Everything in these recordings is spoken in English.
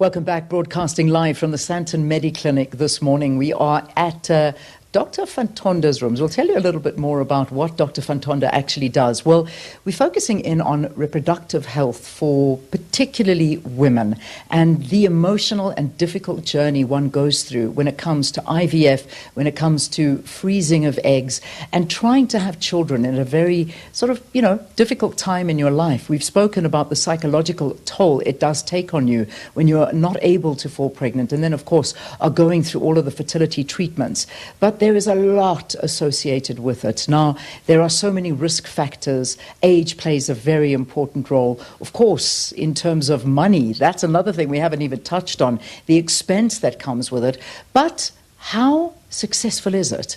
Welcome back, broadcasting live from the Santon Mediclinic this morning. We are at Dr. Van Tonder's rooms. We'll tell you a little bit more about what Dr. Van Tonder actually does. Well, we're focusing in on reproductive health for particularly women and the emotional and difficult journey one goes through when it comes to IVF, when it comes to freezing of eggs and trying to have children in a very sort of, difficult time in your life. We've spoken about the psychological toll it does take on you when you're not able to fall pregnant and then, of course, are going through all of the fertility treatments. But there is a lot associated with it. Now, there are so many risk factors. Age plays a very important role. Of course, in terms of money, that's another thing we haven't even touched on, the expense that comes with it. But how successful is it?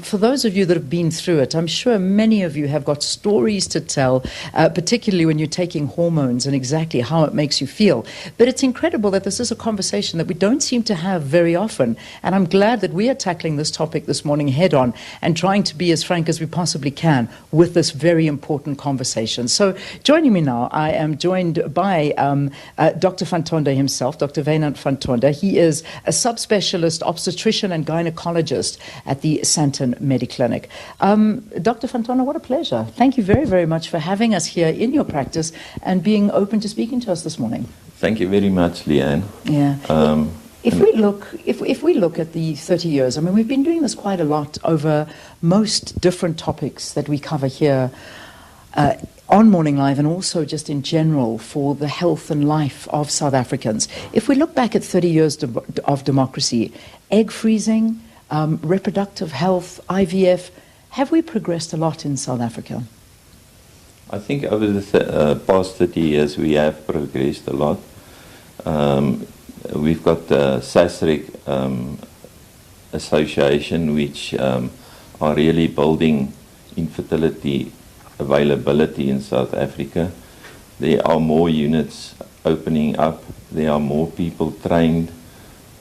For those of you that have been through it, I'm sure many of you have got stories to tell, particularly when you're taking hormones and exactly how it makes you feel. But it's incredible that this is a conversation that we don't seem to have very often. And I'm glad that we are tackling this topic this morning head on and trying to be as frank as we possibly can with this very important conversation. So joining me now, I am joined by Dr. Van Tonder himself, Dr. Wynand Van Tonder. He is a subspecialist obstetrician and gynecologist at the Santon Mediclinic. Dr. Van Tonder, what a pleasure. Thank you very, very much for having us here in your practice and being open to speaking to us this morning. Thank you very much, Leanne. Yeah. If we look at the 30 years, I mean, we've been doing this quite a lot over most different topics that we cover here on Morning Live and also just in general for the health and life of South Africans. If we look back at 30 years of democracy, egg freezing, reproductive health, IVF, have we progressed a lot in South Africa? I think over the past 30 years we have progressed a lot. We've got the SASRIC association which are really building infertility availability in South Africa. There are more units opening up. There are more people trained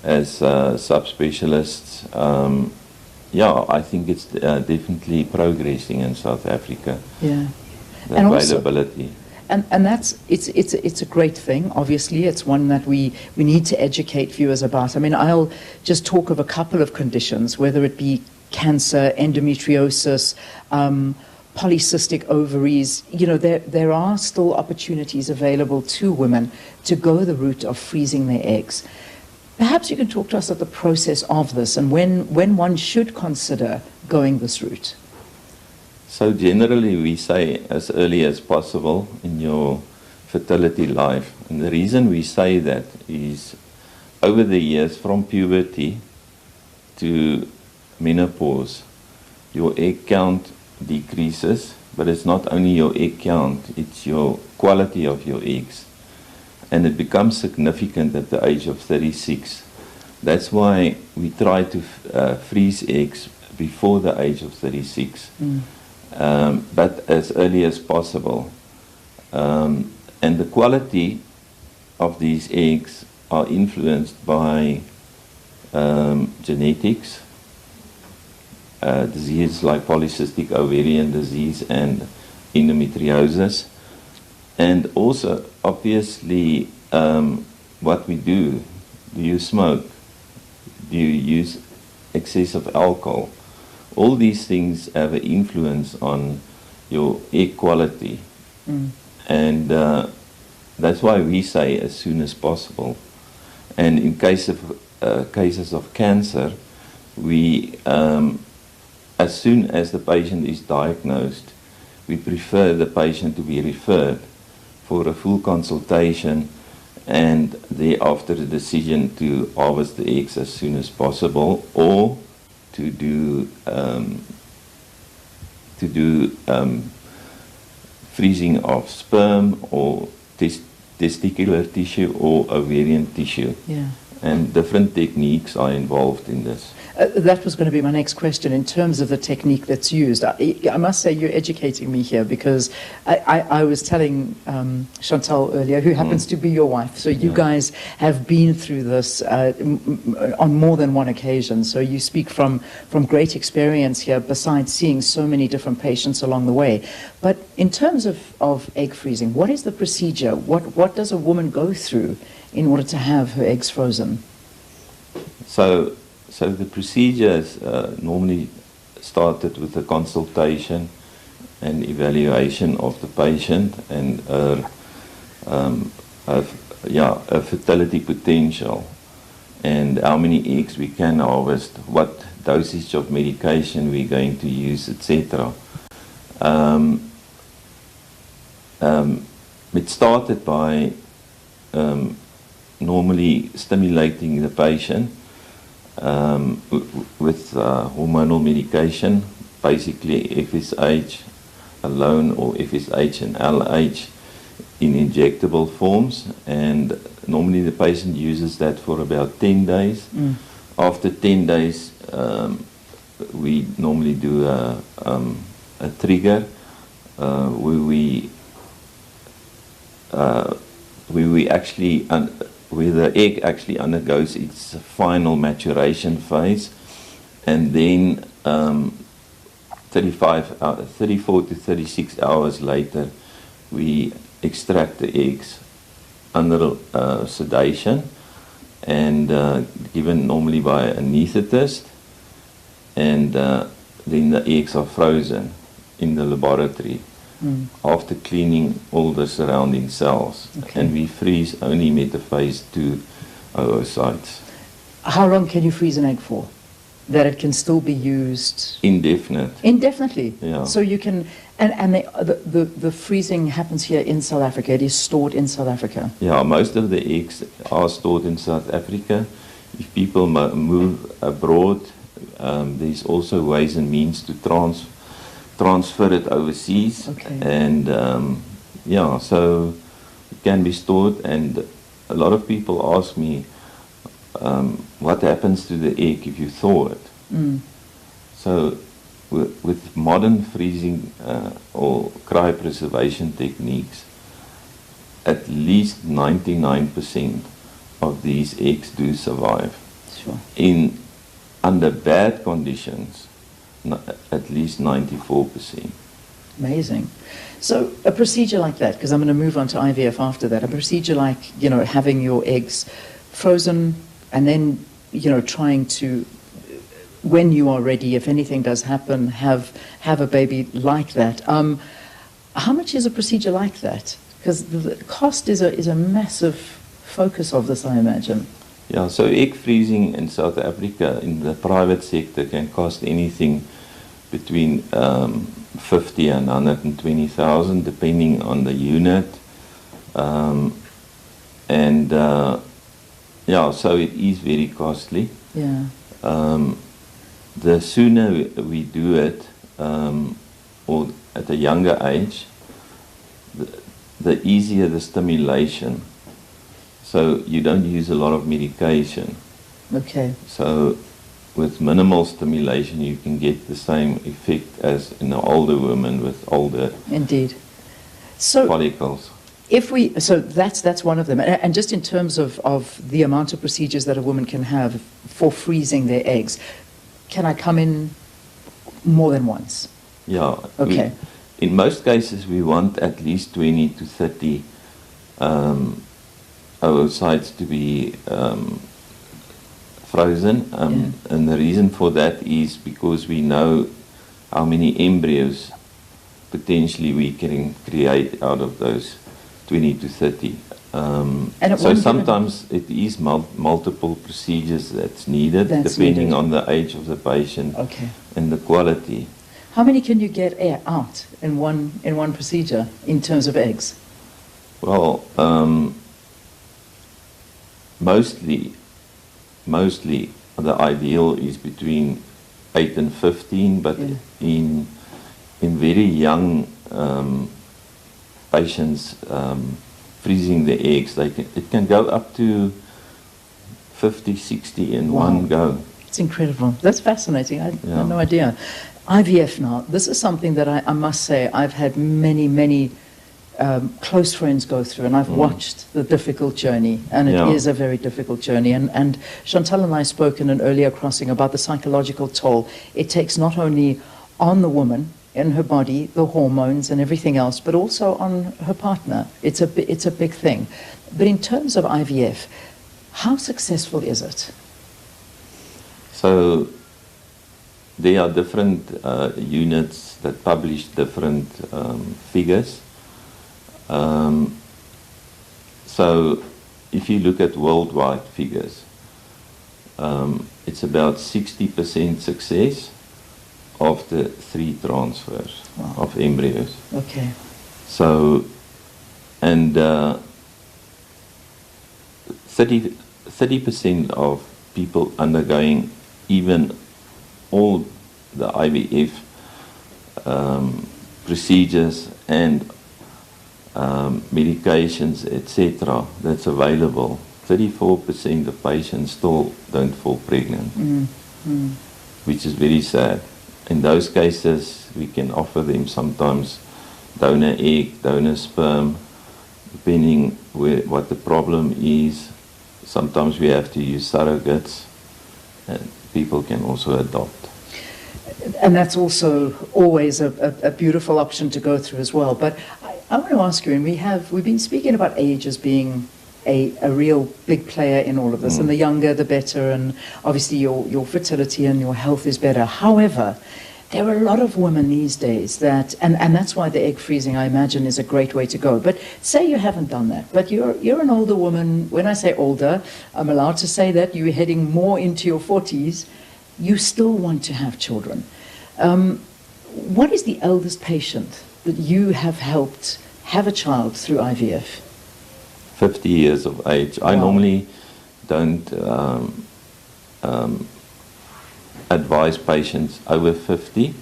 as subspecialists. I think it's definitely progressing in South Africa. Yeah, the availability. And that's it's a great thing. Obviously, it's one that we need to educate viewers about. I mean, I'll just talk of a couple of conditions, whether it be cancer, endometriosis, polycystic ovaries. There are still opportunities available to women to go the route of freezing their eggs. Perhaps you can talk to us about the process of this and when one should consider going this route. So generally we say as early as possible in your fertility life. And the reason we say that is over the years from puberty to menopause, your egg count decreases, but it's not only your egg count, it's your quality of your eggs. And it becomes significant at the age of 36. That's why we try to freeze eggs before the age of 36, but as early as possible. And the quality of these eggs are influenced by genetics, diseases like polycystic ovarian disease and endometriosis. And also, obviously, what we do you smoke? Do you use excessive alcohol? All these things have an influence on your egg quality. And that's why we say as soon as possible. And in cases of cancer, we, as soon as the patient is diagnosed, we prefer the patient to be referred for a full consultation and thereafter the decision to harvest the eggs as soon as possible or to do freezing of sperm or testicular tissue or ovarian tissue. Yeah. and different techniques are involved in this. That was going to be my next question in terms of the technique that's used. I must say you're educating me here because I was telling Chantal earlier, who happens to be your wife, so you guys have been through this on more than one occasion, so you speak from great experience here besides seeing so many different patients along the way. But in terms of egg freezing, what is the procedure? What does a woman go through in order to have her eggs frozen? So the procedure is normally started with a consultation and evaluation of the patient and a fertility potential and how many eggs we can harvest, what dosage of medication we're going to use, etc. It started by normally stimulating the patient with hormonal medication, basically FSH alone or FSH and LH in injectable forms, and normally the patient uses that for about 10 days. After 10 days we normally do a trigger where we actually where the egg actually undergoes its final maturation phase, and then 34 to 36 hours later we extract the eggs under sedation and given normally by an anaesthetist, and then the eggs are frozen in the laboratory after cleaning all the surrounding cells. Okay. And we freeze only metaphase 2 oocytes. How long can you freeze an egg for? That it can still be used? Indefinite. Indefinitely? Yeah. So you can, and the freezing happens here in South Africa, it is stored in South Africa? Yeah, most of the eggs are stored in South Africa. If people move abroad, there's also ways and means to transfer it overseas. Okay. And so it can be stored, and a lot of people ask me what happens to the egg if you thaw it. So with modern freezing or cryopreservation techniques, at least 99% of these eggs do survive. Sure. Under bad conditions, at least 94%. Amazing. So a procedure like that, because I'm going to move on to IVF after that, a procedure like, having your eggs frozen and then, trying to, when you are ready, if anything does happen, have a baby like that. How much is a procedure like that? Because the cost is a massive focus of this, I imagine. Yeah, so egg freezing in South Africa in the private sector can cost anything between 50 and 120,000, depending on the unit. So it is very costly. Yeah. The sooner we do it, or at a younger age, the easier the stimulation. So you don't use a lot of medication. Okay. So with minimal stimulation, you can get the same effect as in an older woman with older Indeed. So follicles. so that's one of them. And just in terms of the amount of procedures that a woman can have for freezing their eggs, can I come in more than once? Yeah. Okay. In most cases, we want at least 20 to 30 oocytes to be frozen, and the reason for that is because we know how many embryos potentially we can create out of those 20 to 30. So sometimes it is multiple procedures that's needed, depending on the age of the patient and the quality. How many can you get out in one procedure in terms of eggs? Well, mostly the ideal is between 8 and 15, but in very young patients freezing the eggs, it can go up to 50, 60 in one go. It's incredible. That's fascinating. I Yeah. had no idea. IVF now, this is something that I must say I've had many close friends go through, and I've watched the difficult journey, and it Yeah. is a very difficult journey. And Chantal and I spoke in an earlier crossing about the psychological toll it takes not only on the woman, in her body, the hormones and everything else, but also on her partner. It's a big thing. But in terms of IVF, how successful is it? So there are different units that publish different figures. So if you look at worldwide figures, it's about 60% success after 3 transfers of embryos. Okay. So, and 30% of people undergoing even all the IVF procedures and medications, etc., that's available, 34% of patients still don't fall pregnant, which is very sad. In those cases, we can offer them sometimes donor egg, donor sperm, depending what the problem is. Sometimes we have to use surrogates, and people can also adopt. And that's also always a beautiful option to go through as well. But I want to ask you, and we've been speaking about age as being a real big player in all of this, and the younger the better, and obviously your fertility and your health is better. However, there are a lot of women these days that, and that's why the egg freezing, I imagine, is a great way to go. But say you haven't done that, but you're an older woman. When I say older, I'm allowed to say that you're heading more into your 40s. You still want to have children. What is the eldest patient that you have helped have a child through IVF? 50 years of age. I normally don't advise patients over 50,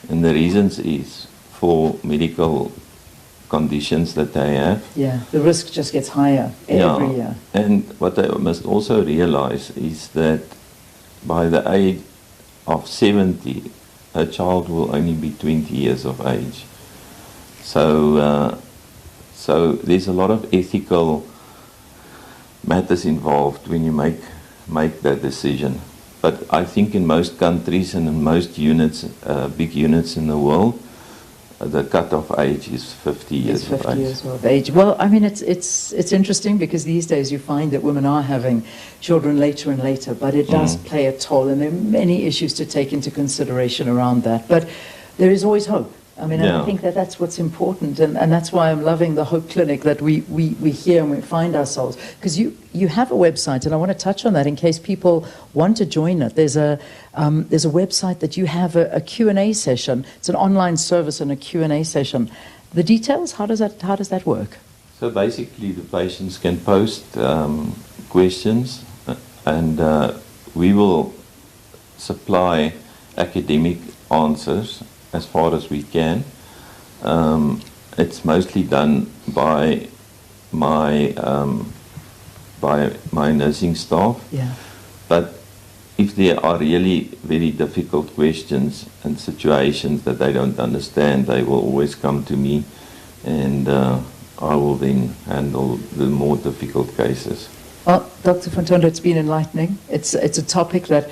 and the reasons is for medical conditions that they have. Yeah, the risk just gets higher every year. And what they must also realize is that by the age of 70, a child will only be 20 years of age. So, so there's a lot of ethical matters involved when you make that decision. But I think in most countries and in most units, big units in the world, the cutoff age is 50 years It's 50 of age. years of age. Well, I mean, it's interesting because these days you find that women are having children later and later, but it does play a toll, and there are many issues to take into consideration around that. But there is always hope. I mean, and I think that that's what's important, and that's why I'm loving the Hope Clinic that we hear and we find ourselves. Because you have a website, and I want to touch on that in case people want to join it. There's a website that you have a Q&A session. It's an online service and a Q&A session. The details, how does that work? So basically the patients can post questions, and we will supply academic answers as far as we can. It's mostly done by my nursing staff. Yeah. But if there are really very difficult questions and situations that they don't understand, they will always come to me, and I will then handle the more difficult cases. Well, Dr. Tonder, it's been enlightening. It's a topic that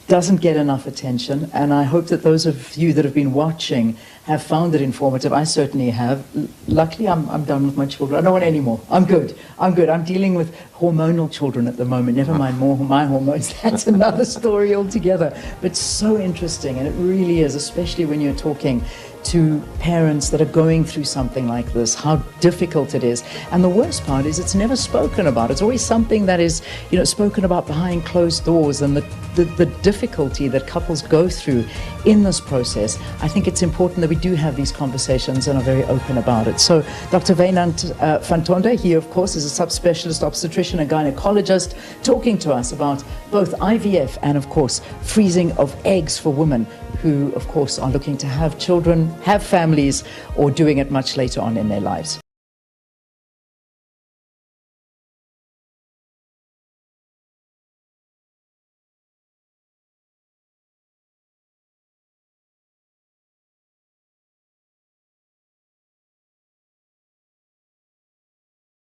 doesn't get enough attention, and I hope that those of you that have been watching have found it informative. I certainly have. Luckily, I'm done with my children. I don't want any more. I'm good. I'm dealing with hormonal children at the moment. Never mind my hormones. That's another story altogether. But so interesting, and it really is, especially when you're talking to parents that are going through something like this, how difficult it is. And the worst part is it's never spoken about. It's always something that is, spoken about behind closed doors, and the difficulty that couples go through in this process. I think it's important that we do have these conversations and are very open about it. So Dr. Wynand van Tonder, he of course is a subspecialist obstetrician and gynecologist, talking to us about both IVF and of course freezing of eggs for women who of course are looking to have children, have families, or doing it much later on in their lives.